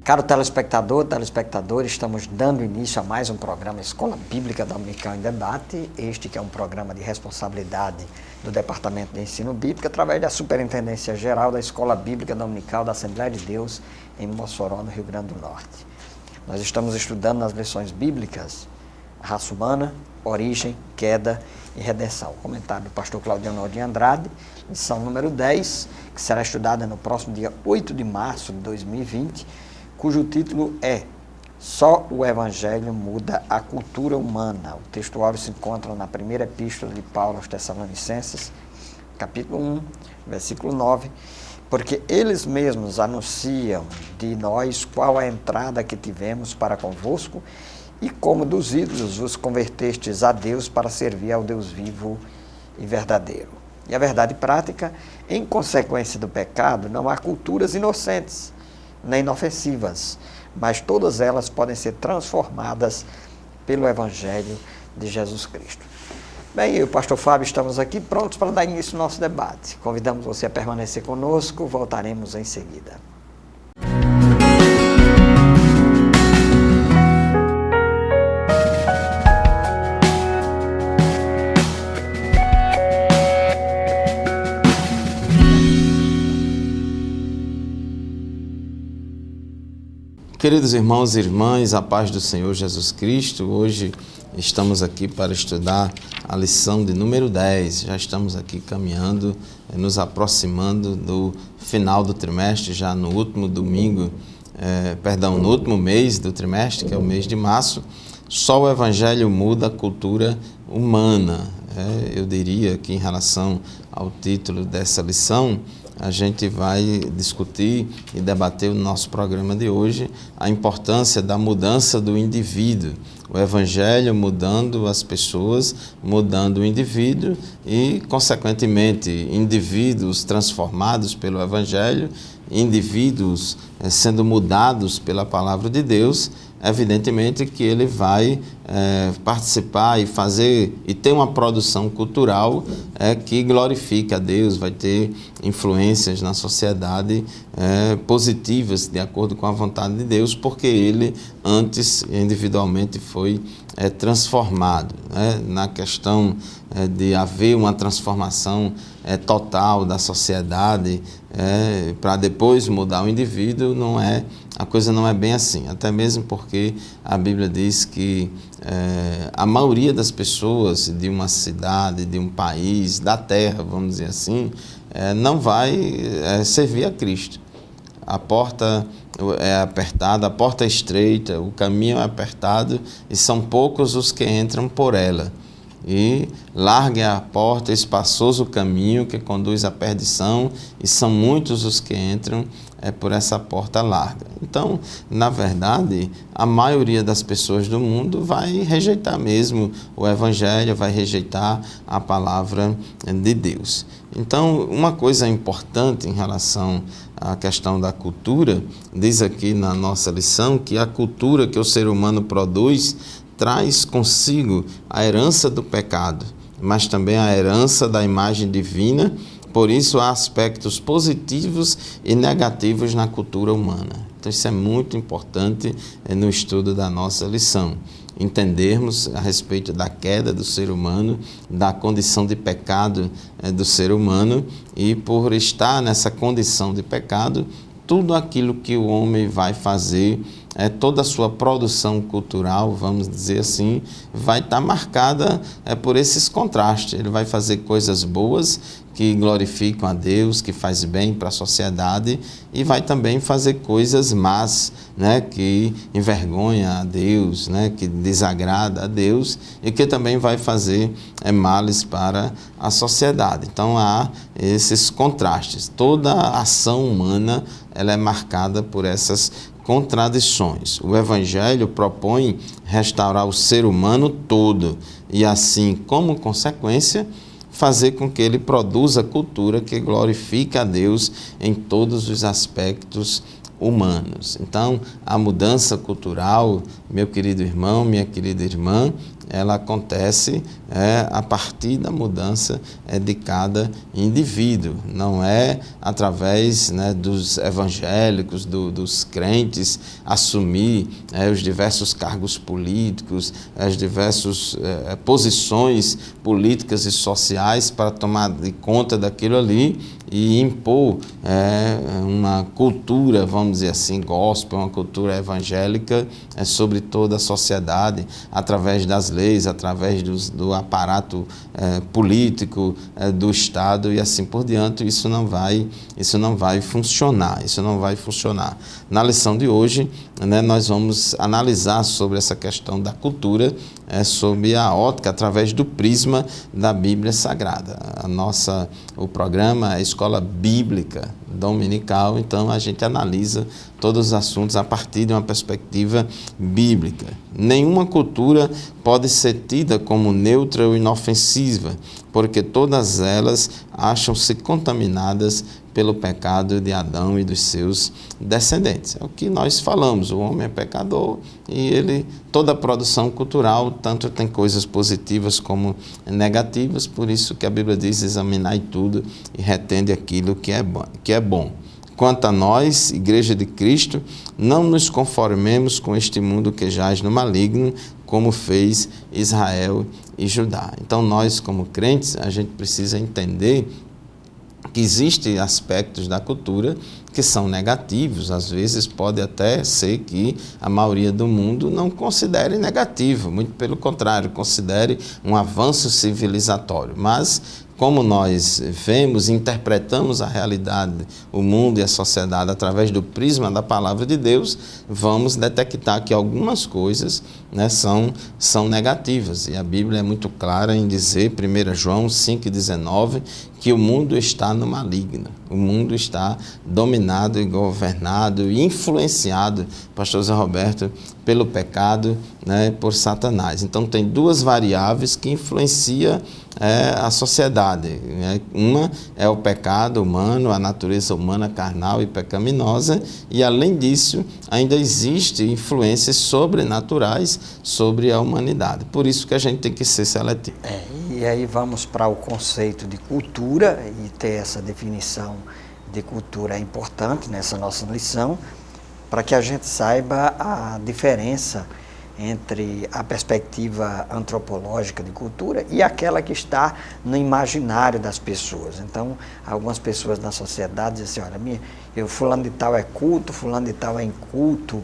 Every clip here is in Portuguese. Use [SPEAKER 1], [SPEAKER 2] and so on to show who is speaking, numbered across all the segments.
[SPEAKER 1] Caro telespectador, telespectadora, estamos dando início a mais um programa Escola Bíblica Dominical em Debate, este que é um programa de responsabilidade do Departamento de Ensino Bíblico, através da Superintendência Geral da Escola Bíblica Dominical da Assembleia de Deus, em Mossoró, no Rio Grande do Norte. Nós estamos estudando nas lições bíblicas a raça humana, origem, queda e redenção. Comentário do pastor Claudiano de Andrade, lição número 10, que será estudada no próximo dia 8 de março de 2020, cujo título é Só o Evangelho Muda a Cultura Humana. O texto áureo se encontra na primeira epístola de Paulo aos Tessalonicenses, capítulo 1, versículo 9, porque eles mesmos anunciam de nós qual a entrada que tivemos para convosco e como dos ídolos vos convertestes a Deus para servir ao Deus vivo e verdadeiro. E a verdade prática, em consequência do pecado, não há culturas inocentes, nem inofensivas, mas todas elas podem ser transformadas pelo Evangelho de Jesus Cristo. Bem, eu e o pastor Fábio estamos aqui prontos para dar início ao nosso debate. Convidamos você a permanecer conosco, voltaremos em seguida.
[SPEAKER 2] Queridos irmãos e irmãs, a paz do Senhor Jesus Cristo, hoje estamos aqui para estudar a lição de número 10, já estamos aqui caminhando, nos aproximando do final do trimestre, já no último domingo, no último mês do trimestre, que é o mês de março. Só o Evangelho muda a cultura humana. Eu diria que em relação ao título dessa lição, a gente vai discutir e debater no nosso programa de hoje a importância da mudança do indivíduo. O Evangelho mudando as pessoas, mudando o indivíduo e, consequentemente, indivíduos transformados pelo Evangelho, indivíduos sendo mudados pela Palavra de Deus. Evidentemente que ele vai participar e fazer e ter uma produção cultural que glorifique a Deus, vai ter influências na sociedade positivas de acordo com a vontade de Deus, porque ele antes individualmente foi transformado. Na questão de haver uma transformação total da sociedade para depois mudar o indivíduo, a coisa não é bem assim, até mesmo porque a Bíblia diz que a maioria das pessoas de uma cidade, de um país, da terra, vamos dizer assim, não vai servir a Cristo. A porta é apertada, a porta é estreita, o caminho é apertado e são poucos os que entram por ela. E larga é a porta, espaçoso o caminho que conduz à perdição, e são muitos os que entram por essa porta larga. Então, na verdade, a maioria das pessoas do mundo vai rejeitar mesmo o Evangelho, vai rejeitar a palavra de Deus. Então, uma coisa importante em relação à questão da cultura, diz aqui na nossa lição que a cultura que o ser humano produz traz consigo a herança do pecado, mas também a herança da imagem divina. Por isso, há aspectos positivos e negativos na cultura humana. Então, isso é muito importante no estudo da nossa lição. Entendermos a respeito da queda do ser humano, da condição de pecado do ser humano, e por estar nessa condição de pecado, tudo aquilo que o homem vai fazer, toda a sua produção cultural, vamos dizer assim, vai estar marcada por esses contrastes. Ele vai fazer coisas boas que glorificam a Deus, que faz bem para a sociedade, e vai também fazer coisas más, que envergonha a Deus, que desagrada a Deus, e que também vai fazer males para a sociedade. Então há esses contrastes. Toda a ação humana ela é marcada por essas contradições. O Evangelho propõe restaurar o ser humano todo e, assim, como consequência, fazer com que ele produza cultura que glorifique a Deus em todos os aspectos humanos. Então, a mudança cultural, meu querido irmão, minha querida irmã, ela acontece a partir da mudança de cada indivíduo. Não é através, né, dos evangélicos, dos crentes, assumir os diversos cargos políticos, as diversas posições políticas e sociais para tomar de conta daquilo ali e impor uma cultura, vamos dizer assim, gospel, uma cultura evangélica sobre toda a sociedade, através das leis, através do aparato político do Estado e assim por diante. Isso não vai funcionar, Na lição de hoje, né, nós vamos analisar sobre essa questão da cultura, sob a ótica, através do prisma da Bíblia Sagrada. O programa é Escola Bíblica Dominical, então a gente analisa todos os assuntos a partir de uma perspectiva bíblica. Nenhuma cultura pode ser tida como neutra ou inofensiva, porque todas elas acham-se contaminadas pelo pecado de Adão e dos seus descendentes. É o que nós falamos, o homem é pecador e toda a produção cultural, tanto tem coisas positivas como negativas, por isso que a Bíblia diz: examinai tudo e retende aquilo que é bom. Quanto a nós, Igreja de Cristo, não nos conformemos com este mundo que jaz no maligno, como fez Israel e Judá. Então nós, como crentes, a gente precisa entender que existem aspectos da cultura que são negativos. Às vezes pode até ser que a maioria do mundo não considere negativo, muito pelo contrário, considere um avanço civilizatório. Mas como nós vemos e interpretamos a realidade, o mundo e a sociedade através do prisma da palavra de Deus, vamos detectar que algumas coisas, né, são negativas. E a Bíblia é muito clara em dizer, 1 João 5,19, que o mundo está no maligno. O mundo está dominado e governado e influenciado, pastor Zé Roberto, pelo pecado, né, por Satanás. Então tem duas variáveis que influenciam a sociedade, né? Uma é o pecado humano, a natureza humana carnal e pecaminosa, e além disso ainda existem influências sobrenaturais sobre a humanidade. Por isso que a gente tem que ser seletivo.
[SPEAKER 1] E aí vamos para o conceito de cultura, e ter essa definição de cultura é importante nessa nossa lição, para que a gente saiba a diferença entre a perspectiva antropológica de cultura e aquela que está no imaginário das pessoas. Então, algumas pessoas na sociedade dizem assim: olha, fulano de tal é culto, fulano de tal é inculto.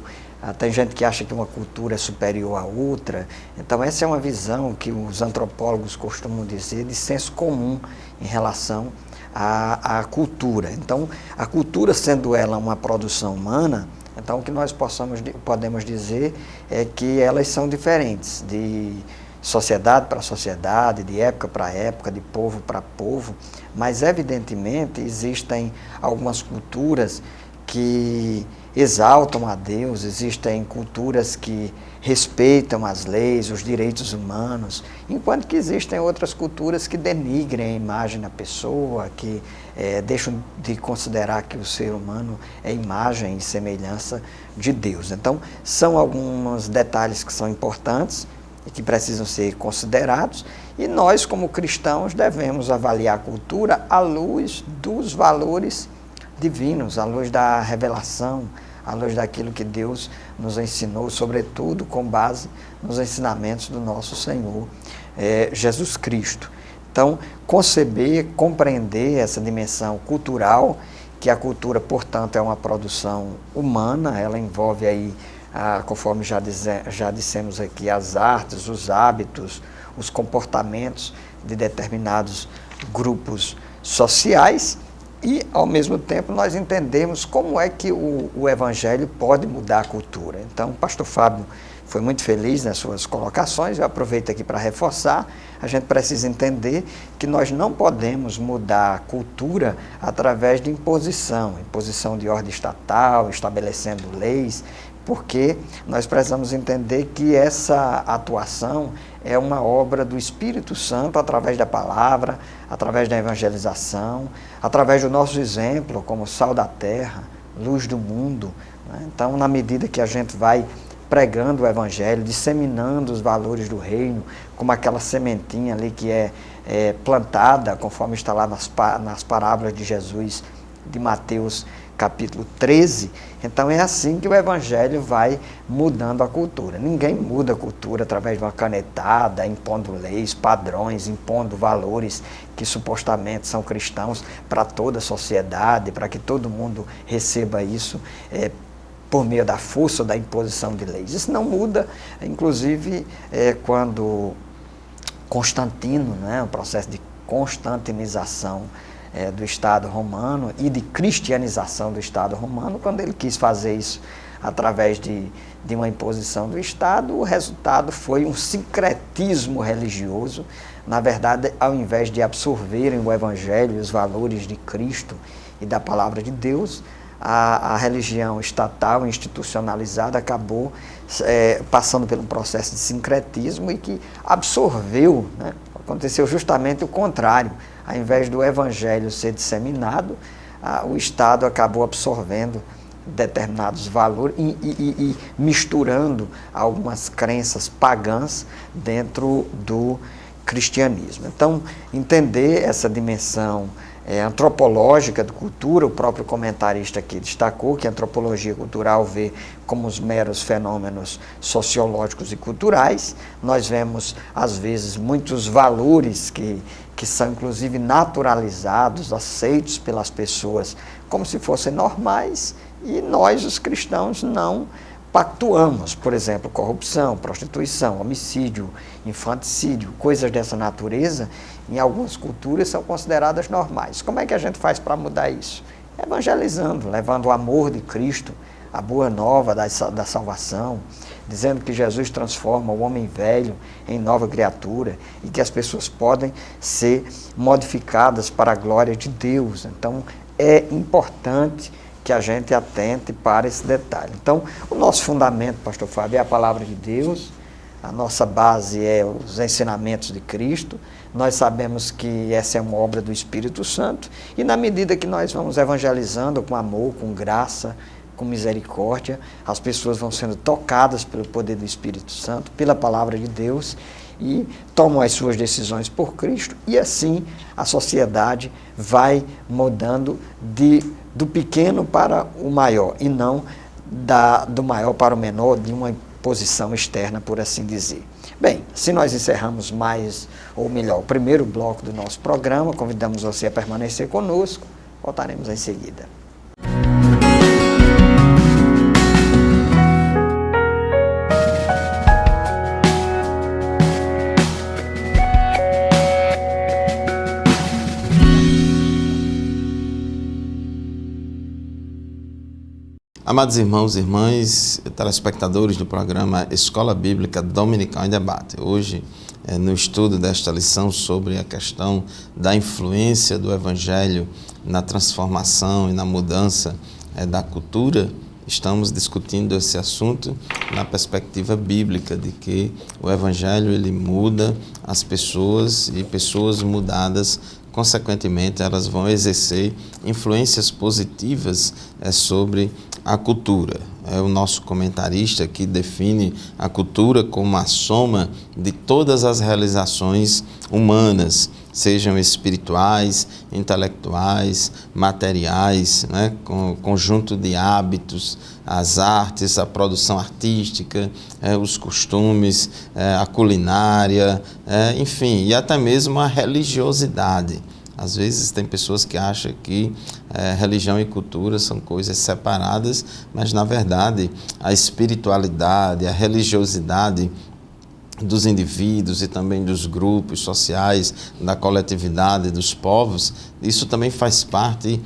[SPEAKER 1] Tem gente que acha que uma cultura é superior à outra. Então, essa é uma visão que os antropólogos costumam dizer de senso comum em relação à cultura. Então, a cultura, sendo ela uma produção humana, então o que nós podemos dizer é que elas são diferentes, de sociedade para sociedade, de época para época, de povo para povo, mas evidentemente existem algumas culturas que exaltam a Deus, existem culturas que respeitam as leis, os direitos humanos, enquanto que existem outras culturas que denigrem a imagem da pessoa, que deixam de considerar que o ser humano é imagem e semelhança de Deus. Então, são alguns detalhes que são importantes e que precisam ser considerados, e nós, como cristãos, devemos avaliar a cultura à luz dos valores divinos, à luz da revelação, à luz daquilo que Deus nos ensinou, sobretudo com base nos ensinamentos do nosso Senhor Jesus Cristo. Então, conceber, compreender essa dimensão cultural, que a cultura, portanto, é uma produção humana, ela envolve aí, conforme já dissemos aqui, as artes, os hábitos, os comportamentos de determinados grupos sociais, e, ao mesmo tempo, nós entendemos como é que o Evangelho pode mudar a cultura. Então, o pastor Fábio foi muito feliz nas suas colocações, eu aproveito aqui para reforçar. A gente precisa entender que nós não podemos mudar a cultura através de imposição de ordem estatal, estabelecendo leis, porque nós precisamos entender que essa atuação é uma obra do Espírito Santo através da palavra, através da evangelização, através do nosso exemplo como sal da terra, luz do mundo, né? Então, na medida que a gente vai pregando o Evangelho, disseminando os valores do reino, como aquela sementinha ali que é plantada, conforme está lá nas parábolas de Jesus, de Mateus capítulo 13. Então é assim que o Evangelho vai mudando a cultura. Ninguém muda a cultura através de uma canetada, impondo leis, padrões, impondo valores que supostamente são cristãos para toda a sociedade, para que todo mundo receba isso por meio da força ou da imposição de leis. Isso não muda, inclusive quando Constantino, o processo de constantinização do Estado romano e de cristianização do Estado romano, quando ele quis fazer isso através de uma imposição do Estado, o resultado foi um sincretismo religioso. Na verdade, ao invés de absorverem o Evangelho e os valores de Cristo e da Palavra de Deus, a religião estatal, institucionalizada, acabou passando por um processo de sincretismo e que absorveu, aconteceu justamente o contrário. Ao invés do Evangelho ser disseminado, o Estado acabou absorvendo determinados valores e misturando algumas crenças pagãs dentro do cristianismo. Então, entender essa dimensão antropológica de cultura, o próprio comentarista aqui destacou que a antropologia cultural vê como os meros fenômenos sociológicos e culturais. Nós vemos, às vezes, muitos valores que são, inclusive, naturalizados, aceitos pelas pessoas como se fossem normais, e nós, os cristãos, não pactuamos. Por exemplo, corrupção, prostituição, homicídio, infanticídio, coisas dessa natureza, em algumas culturas são consideradas normais. Como é que a gente faz para mudar isso? Evangelizando, levando o amor de Cristo, a boa nova da salvação, dizendo que Jesus transforma o homem velho em nova criatura e que as pessoas podem ser modificadas para a glória de Deus. Então, é importante que a gente atente para esse detalhe. Então, o nosso fundamento, pastor Fábio, é a palavra de Deus, a nossa base é os ensinamentos de Cristo. Nós sabemos que essa é uma obra do Espírito Santo, e na medida que nós vamos evangelizando com amor, com graça, com misericórdia, as pessoas vão sendo tocadas pelo poder do Espírito Santo, pela palavra de Deus, e tomam as suas decisões por Cristo, e assim a sociedade vai mudando do pequeno para o maior, e não do maior para o menor, de uma posição externa, por assim dizer. Bem, se nós encerramos o primeiro bloco do nosso programa, convidamos você a permanecer conosco, voltaremos em seguida.
[SPEAKER 2] Amados irmãos e irmãs, telespectadores do programa Escola Bíblica Dominical em Debate. Hoje, no estudo desta lição sobre a questão da influência do Evangelho na transformação e na mudança da cultura, estamos discutindo esse assunto na perspectiva bíblica de que o Evangelho ele muda as pessoas e pessoas mudadas, consequentemente, elas vão exercer influências positivas sobre a cultura. É o nosso comentarista que define a cultura como a soma de todas as realizações humanas, sejam espirituais, intelectuais, materiais, conjunto de hábitos, as artes, a produção artística, os costumes, a culinária, enfim, e até mesmo a religiosidade. Às vezes tem pessoas que acham que religião e cultura são coisas separadas, mas na verdade a espiritualidade, a religiosidade dos indivíduos e também dos grupos sociais, da coletividade, dos povos, isso também faz parte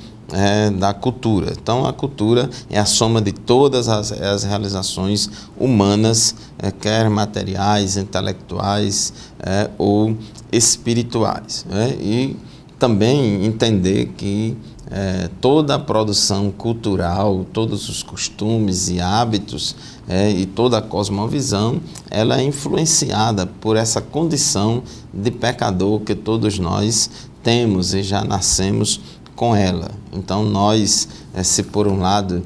[SPEAKER 2] da cultura. Então a cultura é a soma de todas as realizações humanas, quer materiais, intelectuais ou espirituais. E também entender que toda a produção cultural, todos os costumes e hábitos e toda a cosmovisão, ela é influenciada por essa condição de pecador que todos nós temos e já nascemos com ela. Então nós, se por um lado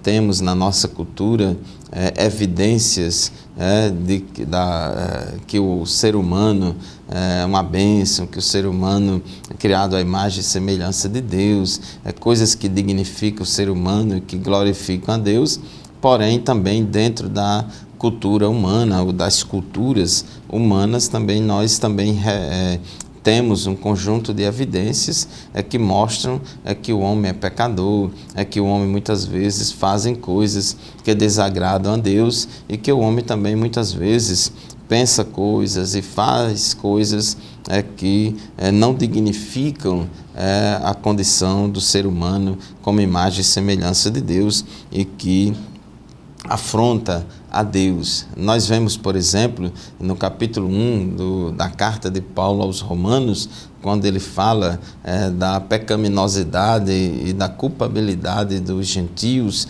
[SPEAKER 2] temos na nossa cultura evidências que o ser humano é uma bênção, que o ser humano é criado à imagem e semelhança de Deus, coisas que dignificam o ser humano e que glorificam a Deus, porém também dentro da cultura humana ou das culturas humanas também nós também temos um conjunto de evidências que mostram que o homem é pecador, que o homem muitas vezes fazem coisas que desagradam a Deus e que o homem também muitas vezes pensa coisas e faz coisas que não dignificam a condição do ser humano como imagem e semelhança de Deus e que afronta a Deus. Nós vemos, por exemplo, no capítulo 1 da carta de Paulo aos Romanos, quando ele fala da pecaminosidade e da culpabilidade dos gentios,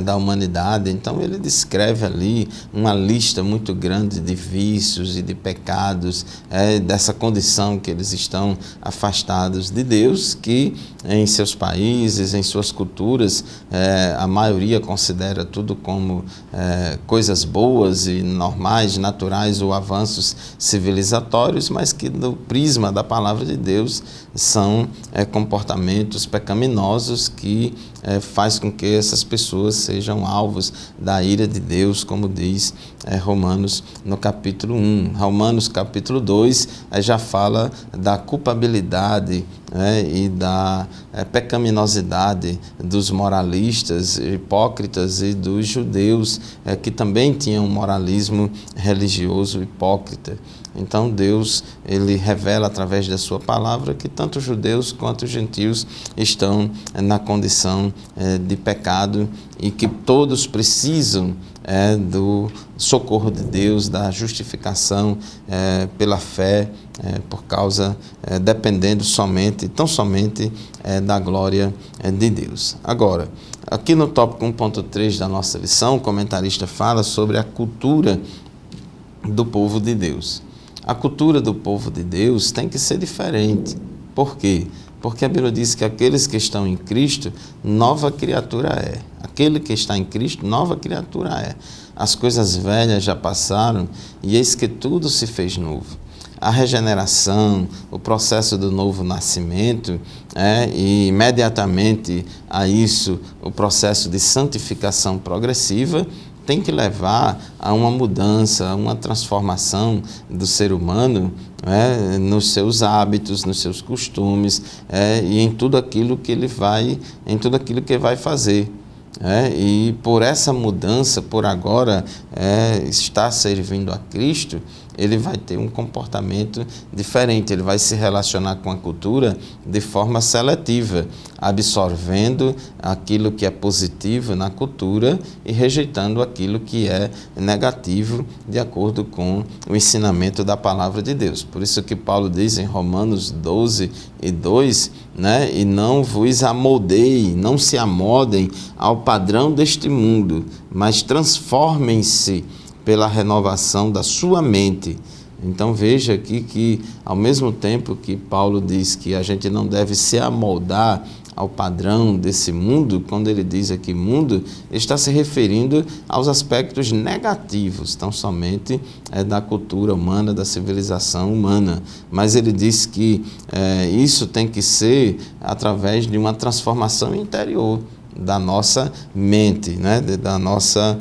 [SPEAKER 2] da humanidade. Então ele descreve ali uma lista muito grande de vícios e de pecados, dessa condição que eles estão afastados de Deus, que em seus países, em suas culturas, a maioria considera tudo como coisas boas e normais, naturais ou avanços civilizatórios, mas que do prisma da palavra de Deus são comportamentos pecaminosos que faz com que essas pessoas sejam alvos da ira de Deus, como diz Romanos no capítulo 1. Romanos capítulo 2 já fala da culpabilidade e da pecaminosidade dos moralistas, hipócritas e dos judeus, que também tinham um moralismo religioso hipócrita. Então Deus, ele revela através da sua palavra que tanto os judeus quanto os gentios estão na condição de pecado e que todos precisam do socorro de Deus, da justificação pela fé, por causa, dependendo somente, tão somente da glória de Deus. Agora, aqui no tópico 1.3 da nossa lição, o comentarista fala sobre a cultura do povo de Deus. A cultura do povo de Deus tem que ser diferente. Por quê? Porque a Bíblia diz que aqueles que estão em Cristo, nova criatura é. Aquele que está em Cristo, nova criatura é. As coisas velhas já passaram e eis que tudo se fez novo. A regeneração, o processo do novo nascimento, e imediatamente a isso o processo de santificação progressiva, tem que levar a uma mudança, a uma transformação do ser humano nos seus hábitos, nos seus costumes e em tudo aquilo que ele vai fazer. E por essa mudança, por agora estar servindo a Cristo, ele vai ter um comportamento diferente, ele vai se relacionar com a cultura de forma seletiva, absorvendo aquilo que é positivo na cultura e rejeitando aquilo que é negativo, de acordo com o ensinamento da palavra de Deus. Por isso que Paulo diz em Romanos 12:2, e não vos amoldeiem, não se amodem ao padrão deste mundo, mas transformem-se pela renovação da sua mente. Então veja aqui que ao mesmo tempo que Paulo diz que a gente não deve se amoldar ao padrão desse mundo, quando ele diz aqui mundo, ele está se referindo aos aspectos negativos, tão somente da cultura humana, da civilização humana. Mas ele diz que isso tem que ser através de uma transformação interior da nossa mente, da nossa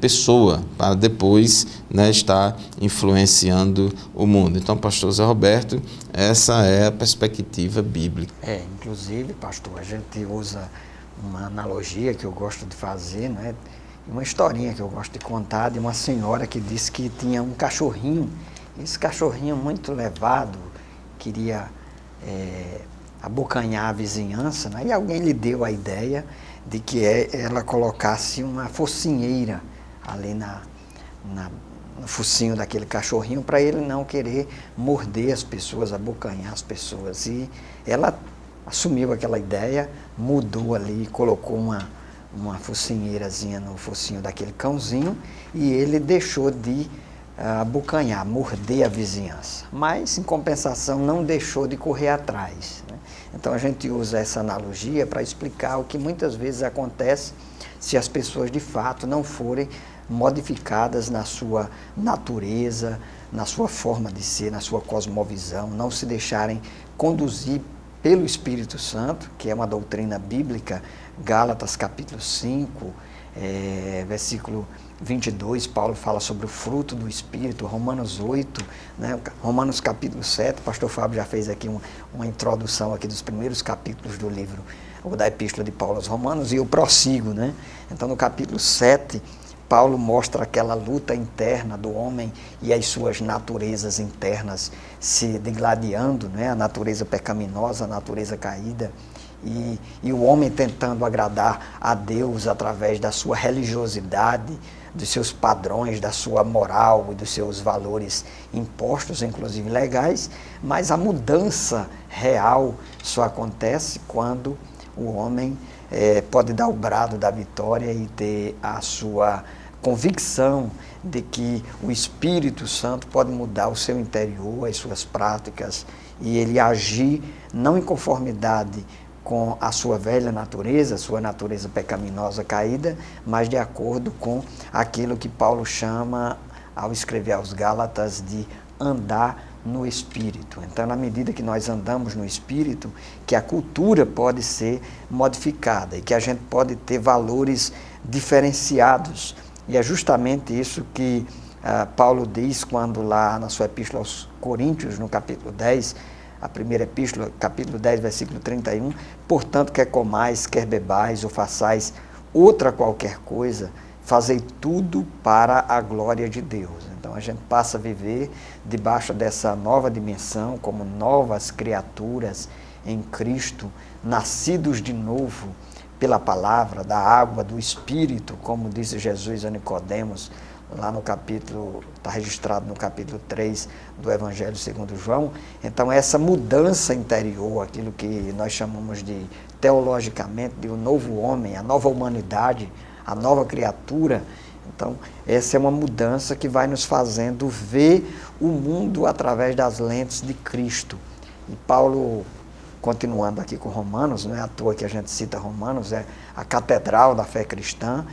[SPEAKER 2] pessoa, para depois estar influenciando o mundo. Então, pastor Zé Roberto, essa é a perspectiva bíblica.
[SPEAKER 1] Inclusive, pastor, a gente usa uma analogia que eu gosto de fazer, uma historinha que eu gosto de contar de uma senhora que disse que tinha um cachorrinho. Esse cachorrinho muito levado, queria abocanhar a vizinhança, e alguém lhe deu a ideia de que ela colocasse uma focinheira ali no focinho daquele cachorrinho para ele não querer morder as pessoas, abocanhar as pessoas. E ela assumiu aquela ideia, mudou ali, colocou uma focinheirazinha no focinho daquele cãozinho e ele deixou de abocanhar, morder a vizinhança. Mas, em compensação, não deixou de correr atrás. Então a gente usa essa analogia para explicar o que muitas vezes acontece se as pessoas de fato não forem modificadas na sua natureza, na sua forma de ser, na sua cosmovisão, não se deixarem conduzir pelo Espírito Santo, que é uma doutrina bíblica. Gálatas capítulo 5, versículo 22, Paulo fala sobre o fruto do Espírito. Romanos 8, né? Romanos capítulo 7, o pastor Fábio já fez aqui uma introdução aqui dos primeiros capítulos do livro, ou da epístola de Paulo aos Romanos, e eu prossigo, né? Então no capítulo 7, Paulo mostra aquela luta interna do homem e as suas naturezas internas se degladiando, né? A natureza pecaminosa, a natureza caída, e o homem tentando agradar a Deus através da sua religiosidade, dos seus padrões, da sua moral e dos seus valores impostos, inclusive legais, mas a mudança real só acontece quando o homem pode dar o brado da vitória e ter a sua convicção de que o Espírito Santo pode mudar o seu interior, as suas práticas, e ele agir não em conformidade com a sua velha natureza, a sua natureza pecaminosa caída, mas de acordo com aquilo que Paulo chama, ao escrever aos Gálatas, de andar no Espírito. Então, na medida que nós andamos no Espírito, que a cultura pode ser modificada e que a gente pode ter valores diferenciados. E é justamente isso que Paulo diz quando lá na sua epístola aos Coríntios, no capítulo 10, a primeira epístola, capítulo 10, versículo 31, portanto, quer comais, quer bebais ou façais outra qualquer coisa, fazei tudo para a glória de Deus. Então a gente passa a viver debaixo dessa nova dimensão, como novas criaturas em Cristo, nascidos de novo pela palavra, da água, do Espírito, como disse Jesus a Nicodemos, lá no capítulo, está registrado no capítulo 3 do Evangelho segundo João. Então essa mudança interior, aquilo que nós chamamos de, teologicamente, de um novo homem, a nova humanidade, a nova criatura, então essa é uma mudança que vai nos fazendo ver o mundo através das lentes de Cristo. E Paulo, continuando aqui com Romanos, não é à toa que a gente cita Romanos, é a catedral da fé cristã,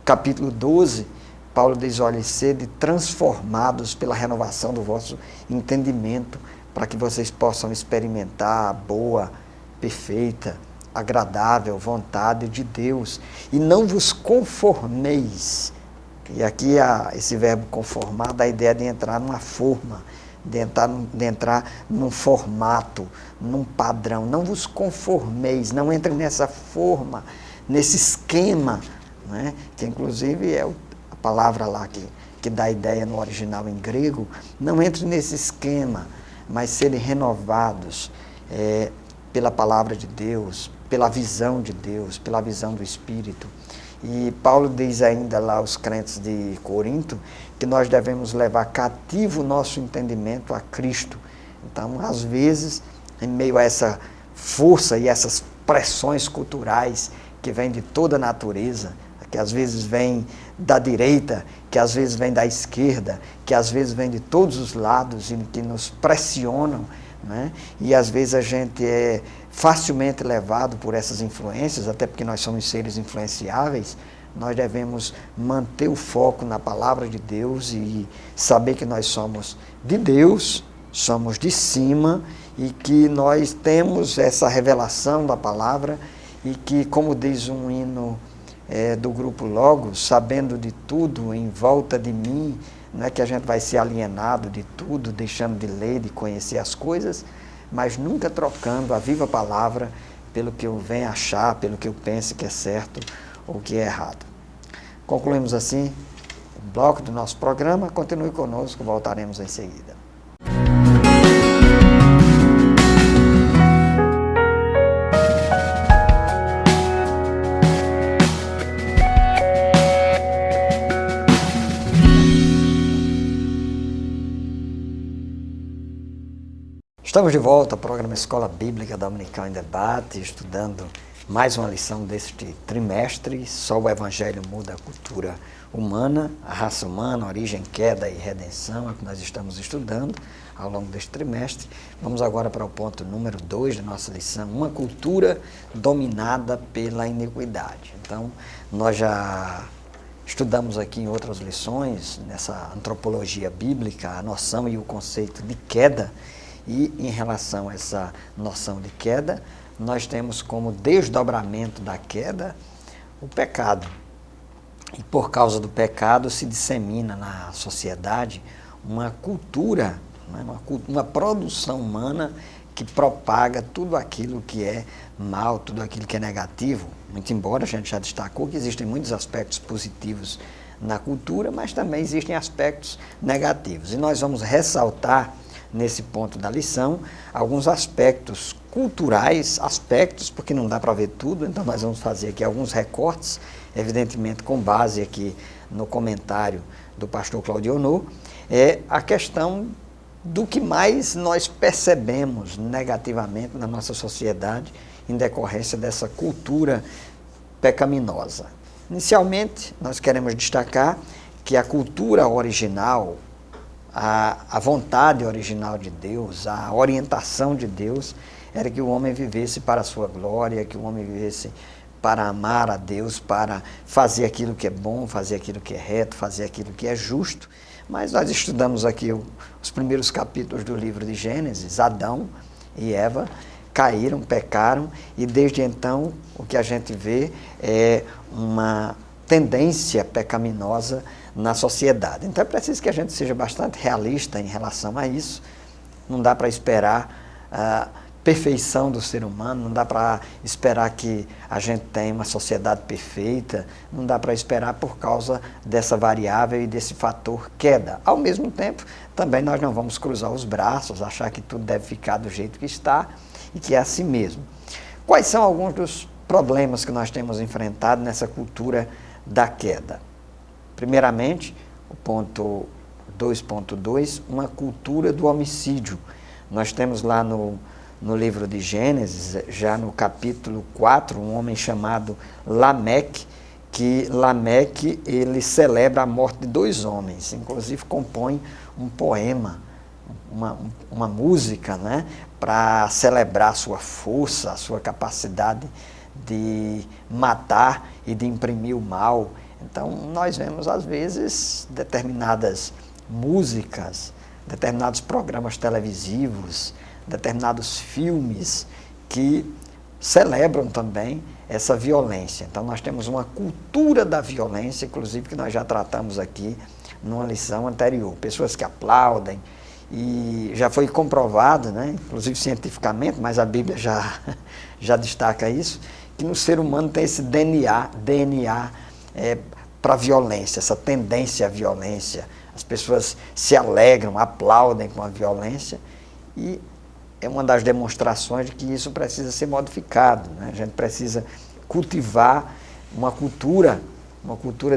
[SPEAKER 1] capítulo 12, Paulo diz, olha, sede transformados pela renovação do vosso entendimento, para que vocês possam experimentar a boa, perfeita, agradável vontade de Deus. E não vos conformeis. E aqui esse verbo conformar dá a ideia de entrar numa forma, de entrar num formato, num padrão. Não vos conformeis, não entrem nessa forma, nesse esquema, né? Que inclusive é a palavra lá que dá a ideia no original em grego. Não entre nesse esquema, mas serem renovados pela palavra de Deus, pela visão de Deus, pela visão do Espírito. E Paulo diz ainda lá aos crentes de Corinto que nós devemos levar cativo o nosso entendimento a Cristo. Então, às vezes, em meio a essa força e essas pressões culturais que vêm de toda a natureza, que às vezes vêm da direita, que às vezes vêm da esquerda, que às vezes vêm de todos os lados e que nos pressionam, né? E às vezes a gente é facilmente levado por essas influências, até porque nós somos seres influenciáveis. Nós devemos manter o foco na palavra de Deus e saber que nós somos de Deus, somos de cima e que nós temos essa revelação da palavra e que, como diz um hino do grupo Logos, sabendo de tudo em volta de mim, não é que a gente vai ser alienado de tudo, deixando de ler, de conhecer as coisas, mas nunca trocando a viva palavra pelo que eu venho achar, pelo que eu pense que é certo ou que é errado. Concluímos assim o bloco do nosso programa. Continue conosco, voltaremos em seguida. Estamos de volta ao programa Escola Bíblica Dominical em Debate, estudando mais uma lição deste trimestre. Só o Evangelho muda a cultura humana, a raça humana, origem, queda e redenção, é o que nós estamos estudando ao longo deste trimestre. Vamos agora para o ponto número 2 da nossa lição, uma cultura dominada pela iniquidade. Então, nós já estudamos aqui em outras lições, nessa antropologia bíblica, a noção e o conceito de queda, e em relação a essa noção de queda, nós temos como desdobramento da queda o pecado. E por causa do pecado se dissemina na sociedade uma cultura, né, uma produção humana que propaga tudo aquilo que é mal, tudo aquilo que é negativo. Muito embora a gente já destacou que existem muitos aspectos positivos na cultura, mas também existem aspectos negativos. E nós vamos ressaltar nesse ponto da lição alguns aspectos culturais, porque não dá para ver tudo, então nós vamos fazer aqui alguns recortes, evidentemente com base aqui no comentário do pastor Claudionor, é a questão do que mais nós percebemos negativamente na nossa sociedade em decorrência dessa cultura pecaminosa. Inicialmente, nós queremos destacar que a cultura original, a vontade original de Deus, a orientação de Deus, era que o homem vivesse para a sua glória, que o homem vivesse para amar a Deus, para fazer aquilo que é bom, fazer aquilo que é reto, fazer aquilo que é justo. Mas nós estudamos aqui os primeiros capítulos do livro de Gênesis. Adão e Eva caíram, pecaram, e desde então o que a gente vê é uma tendência pecaminosa na sociedade. Então é preciso que a gente seja bastante realista em relação a isso. Não dá para esperar a perfeição do ser humano, não dá para esperar que a gente tenha uma sociedade perfeita, não dá para esperar por causa dessa variável e desse fator queda. Ao mesmo tempo, também nós não vamos cruzar os braços, achar que tudo deve ficar do jeito que está e que é assim mesmo. Quais são alguns dos problemas que nós temos enfrentado nessa cultura da queda? Primeiramente, o ponto 2.2, uma cultura do homicídio. Nós temos lá no livro de Gênesis, já no capítulo 4, um homem chamado Lameque, que Lameque ele celebra a morte de 2 homens, inclusive compõe um poema, uma música, né, para celebrar a sua força, a sua capacidade de matar e de imprimir o mal. Então, nós vemos, às vezes, determinadas músicas, determinados programas televisivos, determinados filmes que celebram também essa violência. Então, nós temos uma cultura da violência, inclusive, que nós já tratamos aqui numa lição anterior. Pessoas que aplaudem, e já foi comprovado, né, inclusive cientificamente, mas a Bíblia já destaca isso, que no ser humano tem esse DNA para a violência, essa tendência à violência. As pessoas se alegram, aplaudem com a violência, e é uma das demonstrações de que isso precisa ser modificado, né? A gente precisa cultivar uma cultura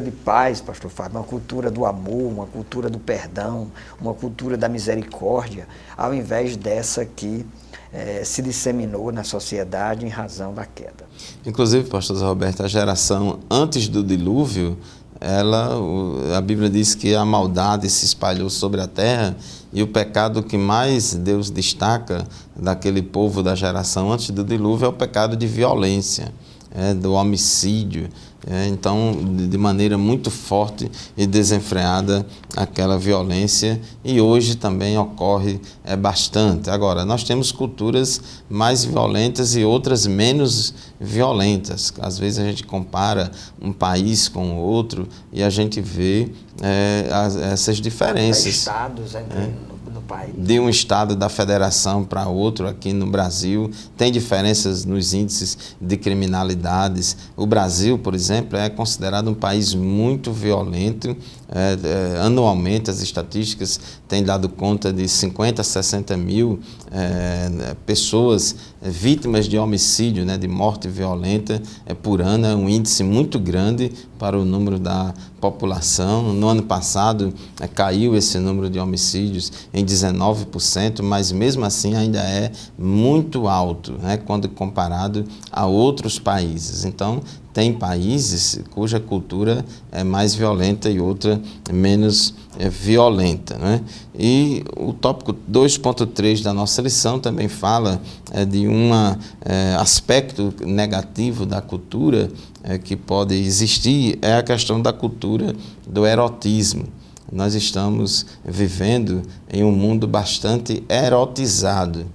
[SPEAKER 1] de paz, pastor Fábio, uma cultura do amor, uma cultura do perdão, uma cultura da misericórdia, ao invés dessa que se disseminou na sociedade em razão da queda.
[SPEAKER 2] Inclusive, pastor Zé Roberto, a geração antes do dilúvio, a Bíblia diz que a maldade se espalhou sobre a terra, e o pecado que mais Deus destaca daquele povo da geração antes do dilúvio é o pecado de violência, do homicídio. Então, de maneira muito forte e desenfreada aquela violência, e hoje também ocorre bastante. Agora, nós temos culturas mais violentas e outras menos violentas. Às vezes a gente compara um país com o outro e a gente vê essas diferenças.
[SPEAKER 1] Estados no país.
[SPEAKER 2] De um estado da federação para outro aqui no Brasil, tem diferenças nos índices de criminalidades. O Brasil, por exemplo, é considerado um país muito violento. Anualmente, as estatísticas têm dado conta de 50 a 60 mil pessoas vítimas de homicídio, de morte violenta por ano. É um índice muito grande para o número da população. No ano passado, caiu esse número de homicídios em 19%, mas mesmo assim ainda é muito alto, né, quando comparado a outros países. Então, tem países cuja cultura é mais violenta e outra menos violenta, né? E o tópico 2.3 da nossa lição também fala de um aspecto negativo da cultura que pode existir, é a questão da cultura do erotismo. Nós estamos vivendo em um mundo bastante erotizado.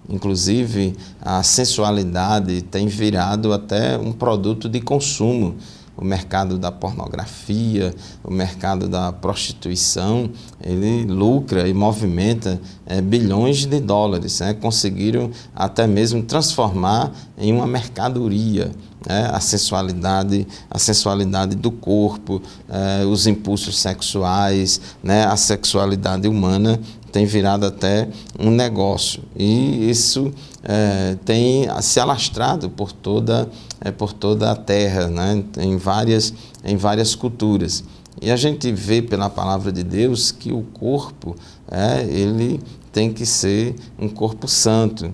[SPEAKER 2] Inclusive, a sensualidade tem virado até um produto de consumo. O mercado da pornografia, o mercado da prostituição, ele lucra e movimenta bilhões de dólares, né? Conseguiram até mesmo transformar em uma mercadoria, né? A sensualidade do corpo, os impulsos sexuais, né? A sexualidade humana tem virado até um negócio, e isso tem se alastrado por toda a terra, né? em várias culturas. E a gente vê pela palavra de Deus que o corpo ele tem que ser um corpo santo.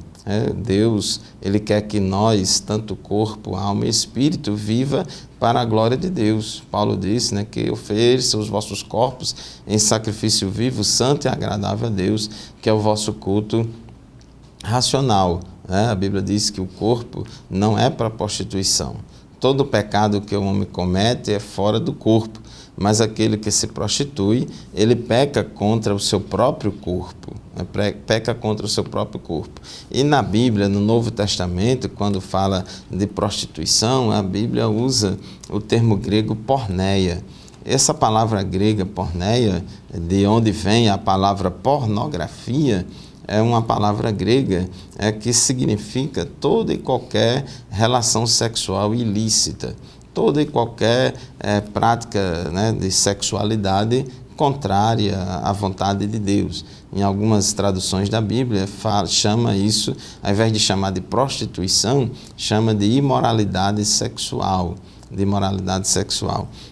[SPEAKER 2] Deus, ele quer que nós, tanto corpo, alma e espírito, viva para a glória de Deus. Paulo disse, né, que ofereça os vossos corpos em sacrifício vivo, santo e agradável a Deus, que é o vosso culto racional. A Bíblia diz que o corpo não é para prostituição. Todo pecado que o homem comete é fora do corpo, mas aquele que se prostitui, ele peca contra o seu próprio corpo, peca contra o seu próprio corpo. E na Bíblia, no Novo Testamento, quando fala de prostituição, a Bíblia usa o termo grego porneia. Essa palavra grega porneia, de onde vem a palavra pornografia, é uma palavra grega que significa toda e qualquer relação sexual ilícita, toda e qualquer prática, né, de sexualidade contrária à vontade de Deus. Em algumas traduções da Bíblia, chama isso, ao invés de chamar de prostituição, chama de imoralidade sexual.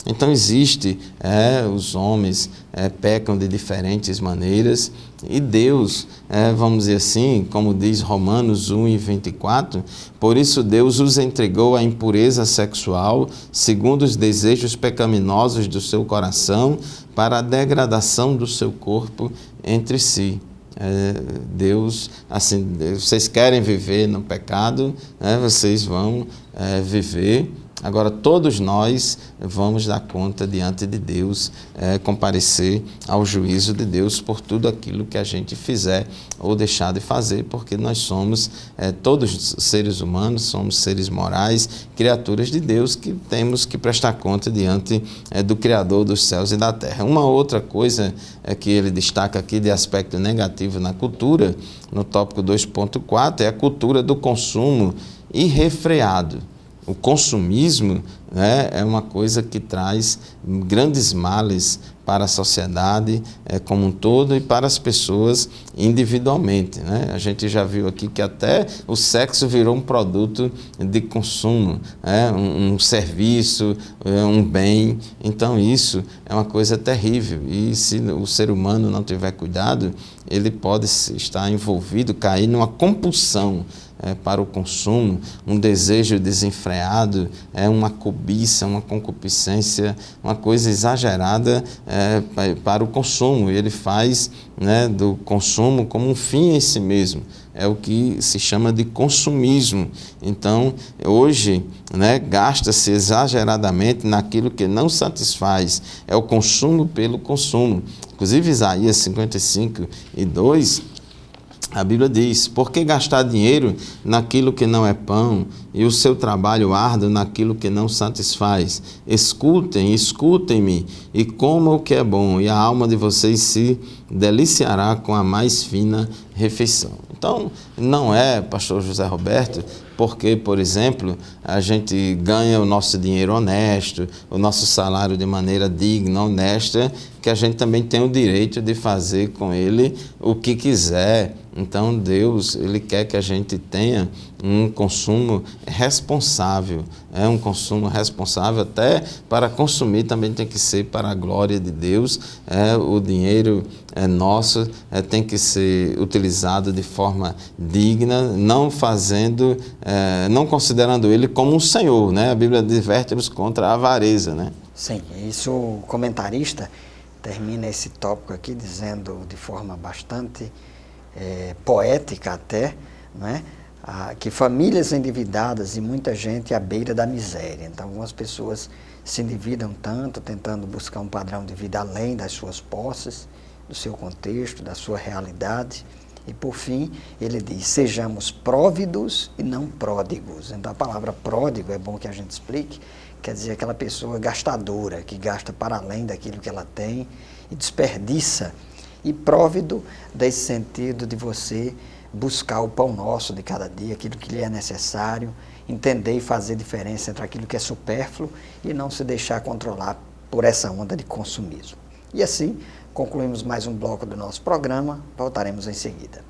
[SPEAKER 2] Então existe, os homens pecam de diferentes maneiras, e Deus, vamos dizer assim, como diz Romanos 1:24, por isso Deus os entregou à impureza sexual, segundo os desejos pecaminosos do seu coração, para a degradação do seu corpo entre si. Deus, assim, vocês querem viver no pecado, vocês vão viver. Agora, todos nós vamos dar conta diante de Deus, comparecer ao juízo de Deus por tudo aquilo que a gente fizer ou deixar de fazer, porque nós somos, todos seres humanos, somos seres morais, criaturas de Deus, que temos que prestar conta diante do Criador dos céus e da terra. Uma outra coisa que ele destaca aqui de aspecto negativo na cultura, no tópico 2.4, é a cultura do consumo irrefreado. O consumismo, né, é uma coisa que traz grandes males para a sociedade como um todo e para as pessoas individualmente, né? A gente já viu aqui que até o sexo virou um produto de consumo, um serviço, um bem. Então isso é uma coisa terrível, e se o ser humano não tiver cuidado, ele pode estar envolvido, cair numa compulsão para o consumo, um desejo desenfreado, uma cobiça, uma concupiscência, uma coisa exagerada para o consumo. E ele faz, né, do consumo como um fim em si mesmo. É o que se chama de consumismo. Então, hoje, né, gasta-se exageradamente naquilo que não satisfaz. É o consumo pelo consumo. Inclusive, Isaías 55:2, a Bíblia diz: por que gastar dinheiro naquilo que não é pão, e o seu trabalho árduo naquilo que não satisfaz? Escutem-me, e comam o que é bom, e a alma de vocês se deliciará com a mais fina refeição. Então, não é, pastor José Roberto, porque, por exemplo, a gente ganha o nosso dinheiro honesto, o nosso salário de maneira digna, honesta, que a gente também tem o direito de fazer com ele o que quiser, Então Deus, Ele quer que a gente tenha um consumo responsável. É um consumo responsável, até para consumir também tem que ser para a glória de Deus. O dinheiro é nosso, tem que ser utilizado de forma digna, não fazendo, não considerando ele como um senhor, né? A Bíblia diverte-nos contra a avareza, né?
[SPEAKER 1] Sim, isso o comentarista termina esse tópico aqui dizendo de forma bastante poética até, não é? Que famílias endividadas e muita gente à beira da miséria. Então, algumas pessoas se endividam tanto, tentando buscar um padrão de vida além das suas posses, do seu contexto, da sua realidade. E, por fim, ele diz, sejamos próvidos e não pródigos. Então, a palavra pródigo, é bom que a gente explique, quer dizer aquela pessoa gastadora, que gasta para além daquilo que ela tem e desperdiça. E próvido, desse sentido de você buscar o pão nosso de cada dia, aquilo que lhe é necessário, entender e fazer diferença entre aquilo que é supérfluo e não se deixar controlar por essa onda de consumismo. E assim, concluímos mais um bloco do nosso programa, voltaremos em seguida.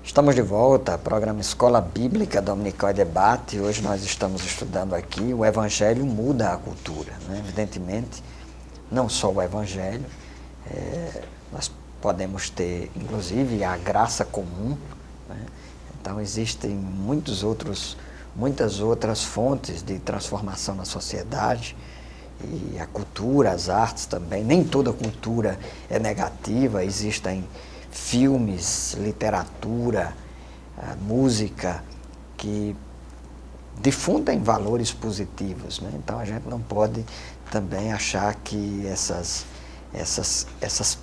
[SPEAKER 1] Estamos de volta, programa Escola Bíblica Dominical e Debate. Hoje nós estamos estudando aqui o Evangelho muda a cultura, né? Evidentemente, não só o Evangelho, nós podemos ter, inclusive, a graça comum, né? Então, existem muitas outras fontes de transformação na sociedade, e a cultura, as artes também. Nem toda cultura é negativa, existem filmes, literatura, música, que difundem valores positivos, né? Então, a gente não pode também achar que essas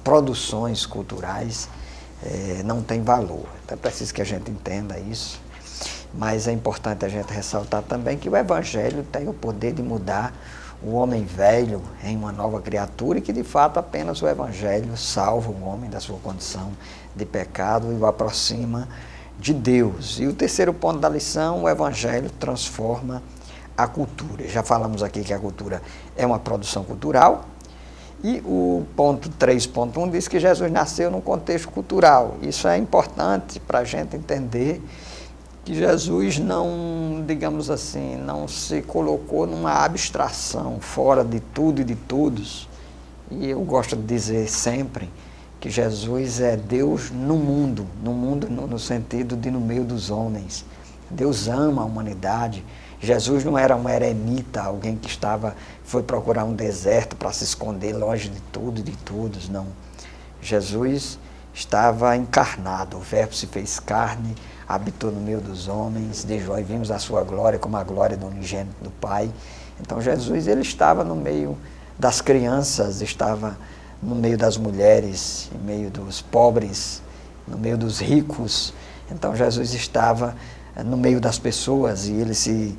[SPEAKER 1] produções culturais não têm valor. Então, é preciso que a gente entenda isso, mas é importante a gente ressaltar também que o Evangelho tem o poder de mudar o homem velho em uma nova criatura e que, de fato, apenas o Evangelho salva o homem da sua condição de pecado e o aproxima de Deus. E o terceiro ponto da lição, o Evangelho transforma a cultura. Já falamos aqui que a cultura é uma produção cultural, e o ponto 3.1 diz que Jesus nasceu num contexto cultural. Isso é importante para a gente entender que Jesus não, digamos assim, não se colocou numa abstração fora de tudo e de todos. E eu gosto de dizer sempre que Jesus é Deus no mundo no sentido de no meio dos homens. Deus ama a humanidade. Jesus não era um eremita, alguém que foi procurar um deserto para se esconder longe de tudo e de todos, não. Jesus estava encarnado, o Verbo se fez carne, habitou no meio dos homens, de joia vimos a sua glória como a glória do unigênito do Pai. Então Jesus, ele estava no meio das crianças, estava no meio das mulheres, no meio dos pobres, no meio dos ricos. Então Jesus estava no meio das pessoas e ele se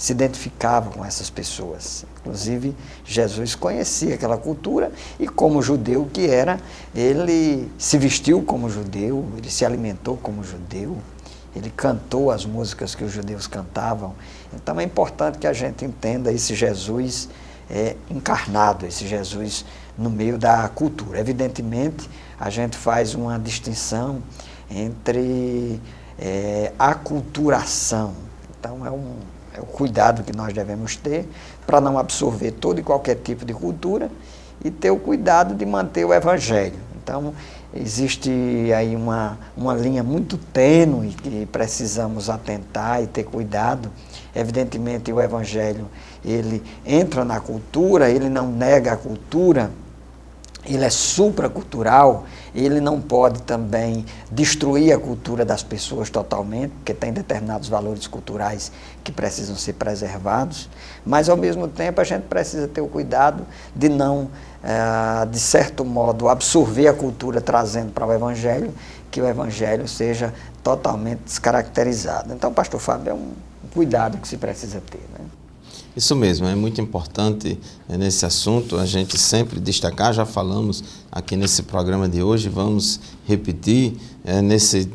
[SPEAKER 1] identificava com essas pessoas. Inclusive, Jesus conhecia aquela cultura e, como judeu que era, ele se vestiu como judeu, ele se alimentou como judeu, ele cantou as músicas que os judeus cantavam. Então é importante que a gente entenda esse Jesus encarnado, esse Jesus no meio da cultura. Evidentemente, a gente faz uma distinção entre aculturação. Então é o cuidado que nós devemos ter para não absorver todo e qualquer tipo de cultura e ter o cuidado de manter o Evangelho. Então, existe aí uma linha muito tênue que precisamos atentar e ter cuidado. Evidentemente, o Evangelho, ele entra na cultura, ele não nega a cultura, ele é supracultural, ele não pode também destruir a cultura das pessoas totalmente, porque tem determinados valores culturais que precisam ser preservados, mas ao mesmo tempo a gente precisa ter o cuidado de não, de certo modo, absorver a cultura trazendo para o Evangelho, que o Evangelho seja totalmente descaracterizado. Então, pastor Fábio, é um cuidado que se precisa ter, né?
[SPEAKER 2] Isso mesmo, é muito importante nesse assunto a gente sempre destacar, já falamos aqui nesse programa de hoje, vamos repetir nesse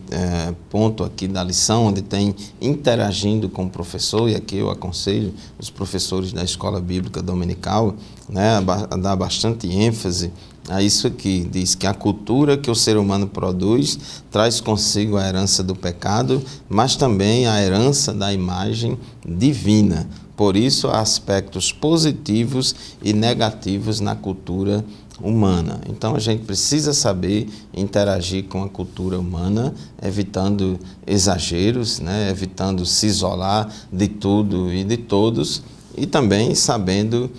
[SPEAKER 2] ponto aqui da lição, onde tem interagindo com o professor, e aqui eu aconselho os professores da Escola Bíblica Dominical, né, a dar bastante ênfase a isso aqui. Diz que a cultura que o ser humano produz traz consigo a herança do pecado, mas também a herança da imagem divina. Por isso, há aspectos positivos e negativos na cultura humana. Então, a gente precisa saber interagir com a cultura humana, evitando exageros, né? Evitando se isolar de tudo e de todos, e também sabendo,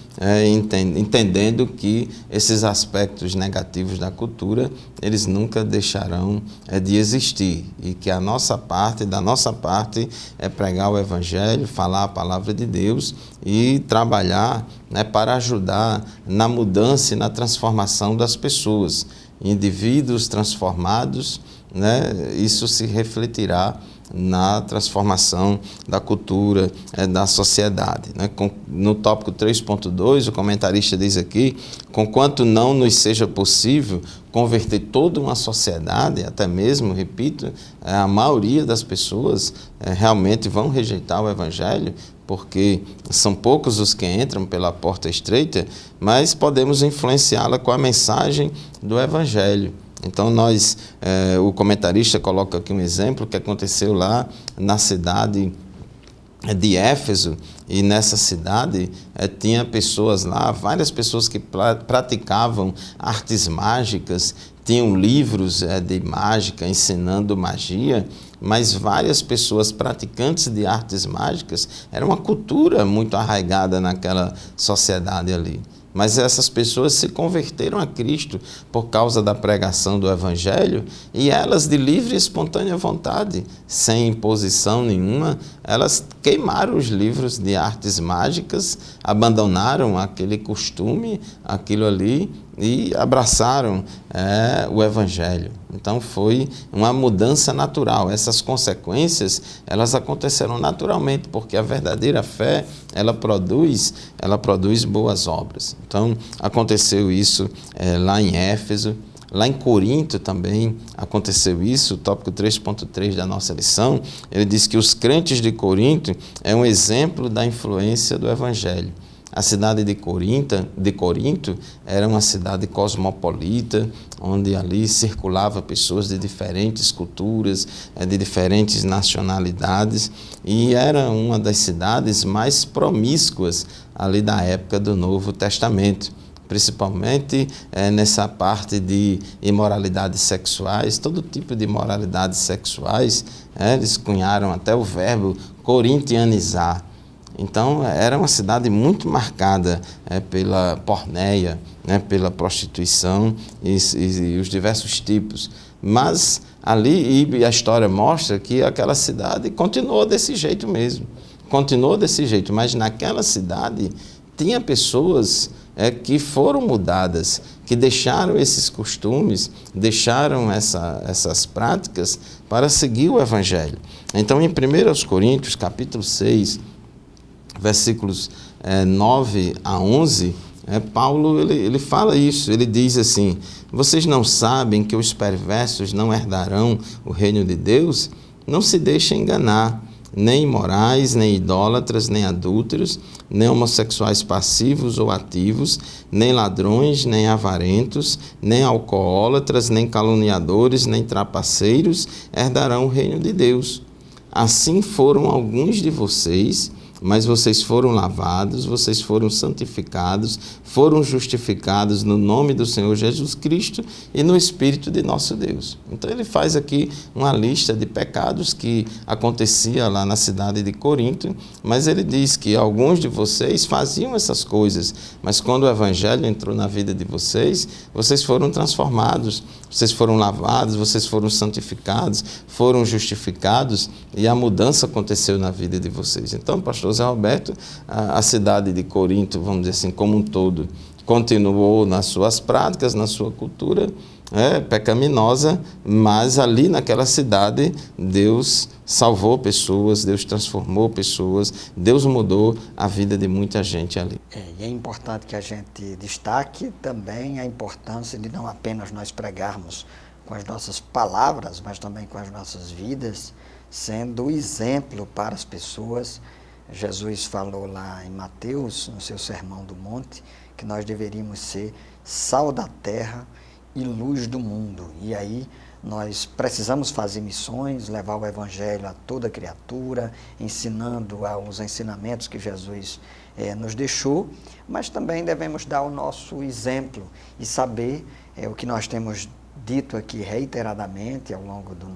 [SPEAKER 2] entendendo que esses aspectos negativos da cultura, eles nunca deixarão de existir, e que da nossa parte é pregar o Evangelho, falar a palavra de Deus e trabalhar, né, para ajudar na mudança e na transformação das pessoas. Indivíduos transformados, né, isso se refletirá na transformação da cultura, da sociedade. Né? No tópico 3.2, o comentarista diz aqui: conquanto não nos seja possível converter toda uma sociedade, até mesmo, repito, a maioria das pessoas realmente vão rejeitar o Evangelho, porque são poucos os que entram pela porta estreita, mas podemos influenciá-la com a mensagem do Evangelho. Então, o comentarista coloca aqui um exemplo que aconteceu lá na cidade de Éfeso, e nessa cidade tinha pessoas lá, várias pessoas que praticavam artes mágicas, tinham livros de mágica ensinando magia, mas várias pessoas praticantes de artes mágicas, era uma cultura muito arraigada naquela sociedade ali. Mas essas pessoas se converteram a Cristo por causa da pregação do Evangelho, e elas, de livre e espontânea vontade, sem imposição nenhuma, elas queimaram os livros de artes mágicas, abandonaram aquele costume, aquilo ali, e abraçaram o Evangelho. Então foi uma mudança natural. Essas consequências, elas aconteceram naturalmente, porque a verdadeira fé, ela produz boas obras. Então aconteceu isso lá em Éfeso. Lá em Corinto também aconteceu isso. O tópico 3.3 da nossa lição, ele diz que os crentes de Corinto é um exemplo da influência do Evangelho. A cidade de Corinto era uma cidade cosmopolita, onde ali circulava pessoas de diferentes culturas, de diferentes nacionalidades, e era uma das cidades mais promíscuas ali da época do Novo Testamento, principalmente nessa parte de imoralidades sexuais, todo tipo de imoralidades sexuais. Eles cunharam até o verbo corintianizar. Então, era uma cidade muito marcada pela porneia, pela prostituição e os diversos tipos. Mas ali, e a história mostra que aquela cidade continuou desse jeito mesmo. Continuou desse jeito, mas naquela cidade tinha pessoas que foram mudadas, que deixaram esses costumes, deixaram essas práticas para seguir o Evangelho. Então, em 1 Coríntios, capítulo 6, versículos 9 a 11, Paulo ele fala isso, ele diz assim: vocês não sabem que os perversos não herdarão o reino de Deus? Não se deixem enganar, nem imorais, nem idólatras, nem adúlteros, nem homossexuais passivos ou ativos, nem ladrões, nem avarentos, nem alcoólatras, nem caluniadores, nem trapaceiros herdarão o reino de Deus. Assim foram alguns de vocês, mas vocês foram lavados, vocês foram santificados, foram justificados no nome do Senhor Jesus Cristo e no Espírito de nosso Deus. Então ele faz aqui uma lista de pecados que acontecia lá na cidade de Corinto, mas ele diz que alguns de vocês faziam essas coisas, mas quando o Evangelho entrou na vida de vocês, vocês foram transformados, vocês foram lavados, vocês foram santificados, foram justificados, e a mudança aconteceu na vida de vocês. Então, pastor Zé Roberto, a cidade de Corinto, vamos dizer assim, como um todo, continuou nas suas práticas, na sua cultura, pecaminosa, mas ali naquela cidade Deus salvou pessoas, Deus transformou pessoas, Deus mudou a vida de muita gente ali.
[SPEAKER 1] E é importante que a gente destaque também a importância de não apenas nós pregarmos com as nossas palavras, mas também com as nossas vidas, sendo exemplo para as pessoas. Jesus falou lá em Mateus, no seu Sermão do Monte, que nós deveríamos ser sal da terra e luz do mundo. E aí nós precisamos fazer missões, levar o Evangelho a toda criatura, ensinando os ensinamentos que Jesus nos deixou, mas também devemos dar o nosso exemplo e saber o que nós temos dito aqui reiteradamente ao longo da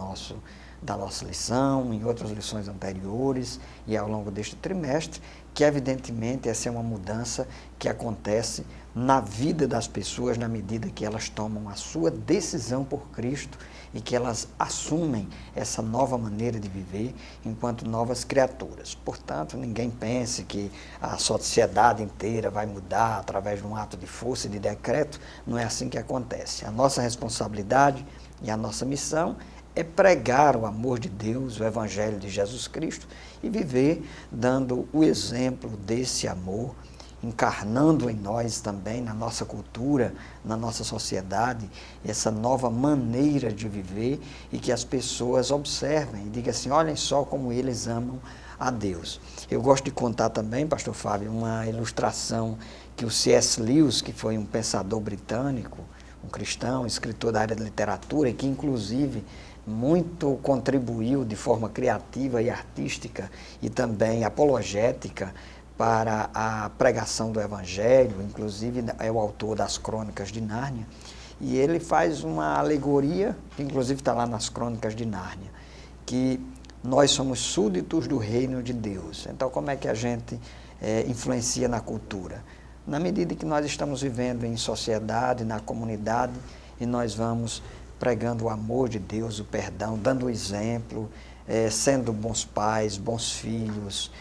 [SPEAKER 1] nossa lição, em outras lições anteriores e ao longo deste trimestre, que evidentemente essa é uma mudança que acontece na vida das pessoas na medida que elas tomam a sua decisão por Cristo e que elas assumem essa nova maneira de viver enquanto novas criaturas. Portanto, ninguém pense que a sociedade inteira vai mudar através de um ato de força e de decreto. Não é assim que acontece. A nossa responsabilidade e a nossa missão é pregar o amor de Deus, o Evangelho de Jesus Cristo e viver dando o exemplo desse amor, encarnando em nós também, na nossa cultura, na nossa sociedade, essa nova maneira de viver e que as pessoas observem e digam assim, olhem só como eles amam a Deus. Eu gosto de contar também, pastor Fábio, uma ilustração que o C.S. Lewis, que foi um pensador britânico, um cristão, escritor da área de literatura e que inclusive muito contribuiu de forma criativa e artística e também apologética para a pregação do Evangelho, inclusive é o autor das Crônicas de Nárnia, e ele faz uma alegoria, que inclusive está lá nas Crônicas de Nárnia, que nós somos súditos do reino de Deus. Então, como é que a gente influencia na cultura? Na medida que nós estamos vivendo em sociedade, na comunidade, e nós vamos pregando o amor de Deus, o perdão, dando o exemplo, sendo bons pais, bons filhos,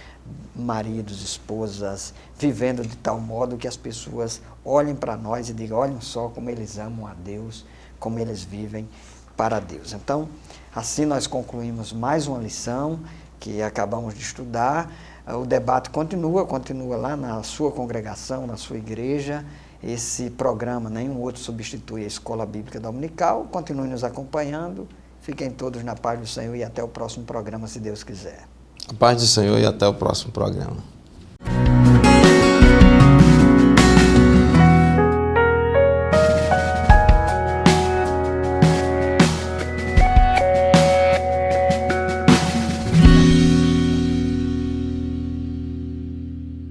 [SPEAKER 1] maridos, esposas, vivendo de tal modo que as pessoas olhem para nós e digam, olhem só como eles amam a Deus, como eles vivem para Deus. Então, assim nós concluímos mais uma lição que acabamos de estudar. O debate continua lá na sua congregação, na sua igreja. Esse programa, nenhum outro substitui a Escola Bíblica Dominical. Continue nos acompanhando. Fiquem todos na paz do Senhor e até o próximo programa, se Deus quiser.
[SPEAKER 2] A paz do Senhor e até o próximo programa.